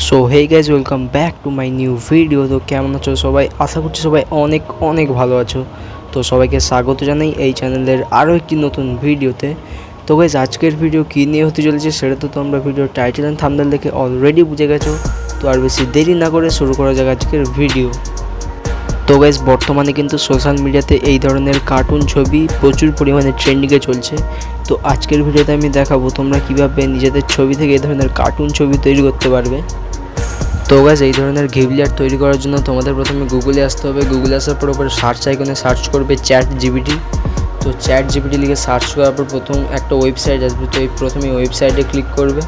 So hey guys, welcome back to my new video. তো কেমন আছো সবাই? আশা করছি সবাই অনেক অনেক ভালো আছো। তো সবাইকে স্বাগত জানাই এই চ্যানেলের আরও একটি নতুন ভিডিওতে। তো গাইজ, আজকের ভিডিও কী নিয়ে হতে চলেছে সেটা তো তোমরা ভিডিওর টাইটেল অ্যান্ড থাম্বনেল দেখে অলরেডি বুঝে গেছো। তো আর বেশি দেরি না করে শুরু করা যাক আজকের ভিডিও। তো গাইজ, বর্তমানে কিন্তু সোশ্যাল মিডিয়াতে এই ধরনের কার্টুন ছবি প্রচুর পরিমাণে ট্রেন্ডিংয়ে চলছে। তো আজকের ভিডিওতে আমি দেখাবো তোমরা কীভাবে নিজেদের ছবি থেকে এই ধরনের কার্টুন ছবি তৈরি করতে পারবে। তো গাইস, এই ধরনের ঘিবলি আর্ট তৈরি করার জন্য তোমাদের প্রথমে গুগলে আসতে হবে। গুগলে আসার পর ওপরে সার্চ আইকনে সার্চ করবে চ্যাট জিপিটি। তো চ্যাট জিপিটি লিখে সার্চ করার পর প্রথম একটা ওয়েবসাইট আসবে। তো এই প্রথমে ওয়েবসাইটে ক্লিক করবে।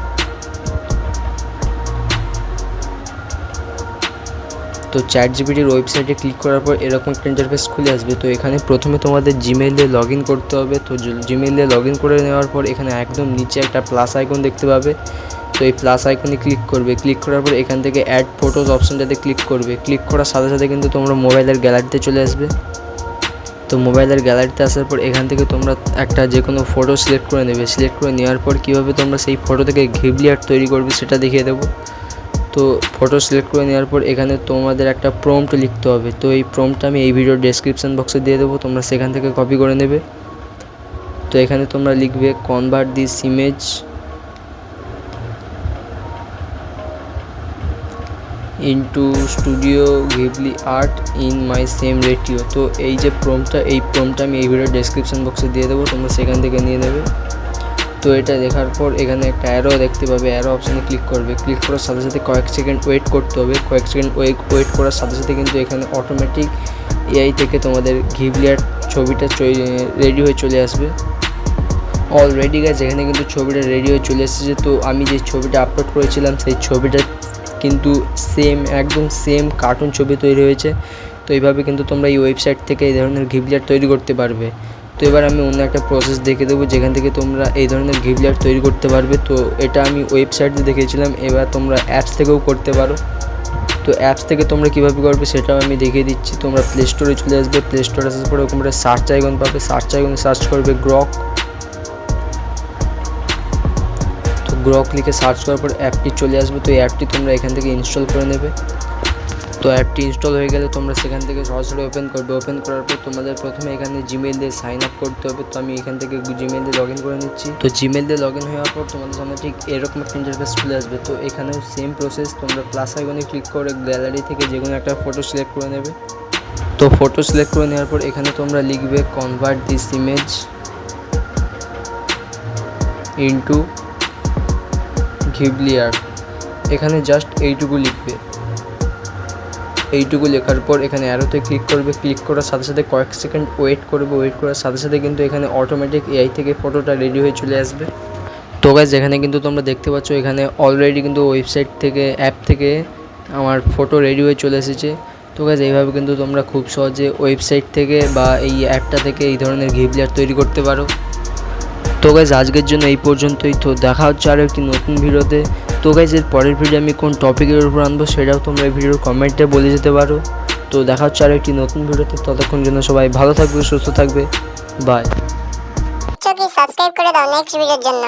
তো চ্যাট জিপিটির ওয়েবসাইটে ক্লিক করার পর এরকম একটা ইন্টারফেস খুলে আসবে। তো এখানে প্রথমে তোমাদের জিমেইল দিয়ে লগ ইন করতে হবে। তো জিমেইল দিয়ে লগ ইন করে নেওয়ার পর এখানে একদম নিচে একটা প্লাস আইকন দেখতে পাবে। তো এই প্লাস আইকনে ক্লিক করবে। ক্লিক করার পর এখান থেকে অ্যাড ফটোজ অপশানটাতে ক্লিক করবে। ক্লিক করার সাথে সাথে কিন্তু তোমরা মোবাইলের গ্যালারিতে চলে আসবে। তো মোবাইলের গ্যালারিতে আসার পর এখান থেকে তোমরা একটা যে কোনো ফটো সিলেক্ট করে নেবে। সিলেক্ট করে নেওয়ার পর কীভাবে তোমরা সেই ফটো থেকে ঘিবলি আর্ট তৈরি করবে সেটা দেখিয়ে দেবো। তো ফটো সিলেক্ট করে নেওয়ার পর এখানে তোমাদের একটা প্রম্পট লিখতে হবে। তো এই প্রম্পটটা আমি এই ভিডিওর ডেসক্রিপশন বক্সে দিয়ে দেবো, তোমরা সেখান থেকে কপি করে নেবে। তো এখানে তোমরা লিখবে convert this image into studio Ghibli art in my same ratio. তো এই যে প্রম্পটটা আমি এই ভিডিওর ডেসক্রিপশন বক্সে দিয়ে দেবো, তোমরা সেখান থেকে নিয়ে নেবে। তো এটা দেখার পর এখানে একটা অ্যারো দেখতে পাবে, অ্যারো অপশানে ক্লিক করবে। ক্লিক করার সাথে সাথে কয়েক সেকেন্ড ওয়েট করতে হবে। কয়েক সেকেন্ড ওয়েট করার সাথে সাথে কিন্তু এখানে অটোমেটিক এআই থেকে তোমাদের ঘিবলি আর্ট ছবিটা রেডি হয়ে চলে আসবে। অলরেডি গাইস, এখানে কিন্তু ছবিটা রেডি হয়ে চলে এসেছে। তো আমি যে ছবিটা আপলোড করেছিলাম সেই ছবিটা কিন্তু একদম সেম কার্টুন ছবি তৈরি হয়েছে। তো এইভাবে কিন্তু তোমরা এই ওয়েবসাইট থেকে এই ধরনের ঘিবলি আর্ট তৈরি করতে পারবে। তো এবার আমি অন্য একটা প্রসেস দেখে দেবো যেখান থেকে তোমরা এই ধরনের ঘিবলি আর্ট তৈরি করতে পারবে। তো এটা আমি ওয়েবসাইটে দেখিয়েছিলাম, এবার তোমরা অ্যাপস থেকেও করতে পারো। তো অ্যাপস থেকে তোমরা কীভাবে করবে সেটাও আমি দেখিয়ে দিচ্ছি। তোমরা প্লে স্টোরে চলে আসবে। প্লে স্টোরে আসার পরে ওখানে সার্চ আইকন পাবে। সার্চ আইকনে সার্চ করবে গ্রক। গ্রক লিখে সার্চ করার পর অ্যাপটি চলে আসবে। তো এই অ্যাপটি তোমরা এখান থেকে ইনস্টল করে নেবে। তো অ্যাপটি ইনস্টল হয়ে গেলে তোমরা সেখান থেকে সরাসরি ওপেন করবে। ওপেন করার পর তোমাদের প্রথমে এখানে জিমেইল দিয়ে সাইন আপ করতে হবে। তো আমি এখান থেকে জিমেইল দিয়ে লগ ইন করে নিচ্ছি। তো জিমেইল দিয়ে লগ ইন হওয়ার পর তোমাদের সামনে ঠিক এরকম একটা ইন্টারফেস চলে আসবে। তো এখানেও সেম প্রসেস, তোমরা প্লাস আইকনে ক্লিক করে গ্যালারি থেকে যে কোনো একটা ফটো সিলেক্ট করে নেবে। তো ফটো সিলেক্ট করে নেওয়ার পর এখানে তোমরা লিখবে convert this image into Ghibli art. এখানে জাস্ট এইটুকু লিখবে। এইটুকু লেখার পর এখানে অ্যারোতে ক্লিক করবে। ক্লিক করার সাথে সাথে কয়েক সেকেন্ড ওয়েট করবে। ওয়েট করার সাথে সাথে কিন্তু এখানে অটোমেটিক এআই থেকে ফটোটা রেডি হয়ে চলে আসবে। তো গাইস, এখানে কিন্তু তোমরা দেখতে পাচ্ছ এখানে অলরেডি কিন্তু ওয়েবসাইট থেকে অ্যাপ থেকে আমার ফটো রেডি হয়ে চলে এসেছে। তো গাইস, এইভাবে কিন্তু তোমরা খুব সহজে ওয়েবসাইট থেকে বা এই অ্যাপটা থেকে এই ধরনের ঘিবলি আর্ট তৈরি করতে পারো। তো গাইস, আজকের জন্য এই পর্যন্তই। তো দেখা হচ্ছে আরও একটি নতুন ভিডিওতে। তো গাইস, এর পরের ভিডিও আমি কোন টপিকের উপর আনবো সেটাও তোমরা এই ভিডিওর কমেন্টে বলে যেতে পারো। তো দেখা হচ্ছে আরও একটি নতুন ভিডিওতে। ততক্ষণ জন্য সবাই ভালো থাকবে, সুস্থ থাকবে। বাই। সাবস্ক্রাইব করে দাও নেক্সট ভিডিওর জন্য।